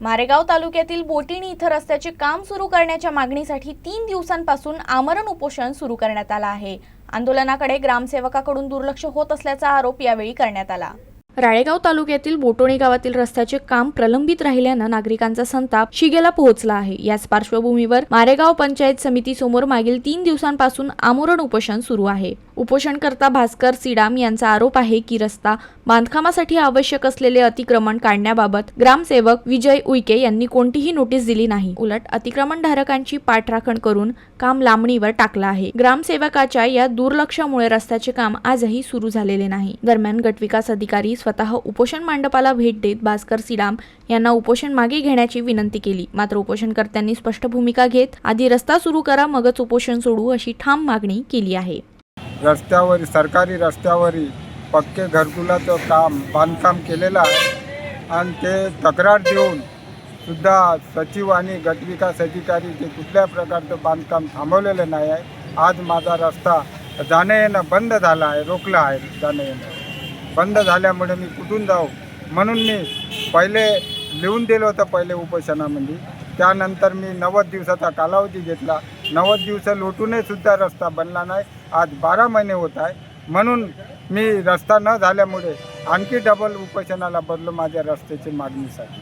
मारेगाव तालुक्यातील बोटिणी इथं रस्त्याचे काम सुरू करण्याच्या मागणीसाठी 3 दिवसांपासून आमरण उपोषण सुरू करण्यात आलं आहे। आंदोलनाकडे ग्रामसेवकाकडून दुर्लक्ष होत असल्याचा आरोप यावेळी करण्यात आला। राळेगाव तालुक्यातील बोटोणी गावातील रस्त्याचे काम प्रलंबित राहिल्यानं नागरिकांचा संताप शिगेला पोहोचला आहे। याच पार्श्वभूमीवर मारेगाव पंचायत समिती समोर मागील 3 दिवसांपासून आमरण उपोषण सुरू आहे। उपोषणकर्ता भास्कर सीडाम यांचा आरोप आहे की रस्ता बांधकामासाठी आवश्यक असलेले अतिक्रमण काढण्याबाबत ग्रामसेवक विजय उईके यांनी कोणतीही नोटीस दिली नाही। उलट अतिक्रमणधारकांची पाठराखण करून काम लांबणीवर टाकलं आहे। ग्रामसेवकाच्या या दुर्लक्षामुळे रस्त्याचे काम आजही सुरू झालेले नाही। दरम्यान गटविकास अधिकारी स्वतः उपोषण मंडपाला भेट देत भास्कर सीडाम यांना उपोषण मागे घेण्याची विनंती केली। मात्र उपोषणकर्त्यांनी स्पष्ट भूमिका घेत आधी रस्ता सुरू करा मगच उपोषण सोडू अशी ठाम मागणी केली आहे। रस्त्यावर सरकारी रस्त्यावर पक्के घरकुलाचं बांधकाम केलेलं आहे आणि ते तक्रार देऊन सुद्धा सचिव आणि गटविकास अधिकारी ते कुठल्या प्रकारचं बांधकाम थांबवलेलं नाही आहे। आज माझा रस्ता जाणं येणं बंद झाला आहे, रोखलं आहे। जाणं येणं बंद झाल्यामुळे मी कुठून जाऊ म्हणून मी पहिले लिहून दिलं होतं पहिले उपोषणामध्ये। त्यानंतर मी 90 दिवसाचा कालावधी घेतला। 90 दिवस लोटूनही सुद्धा रस्ता बनला नाही। आज 12 महिने होत आहे म्हणून मी रस्ता न झाल्यामुळे आणखी डबल उपोषणाला बदलो माझ्या रस्त्याची मागणीसाठी।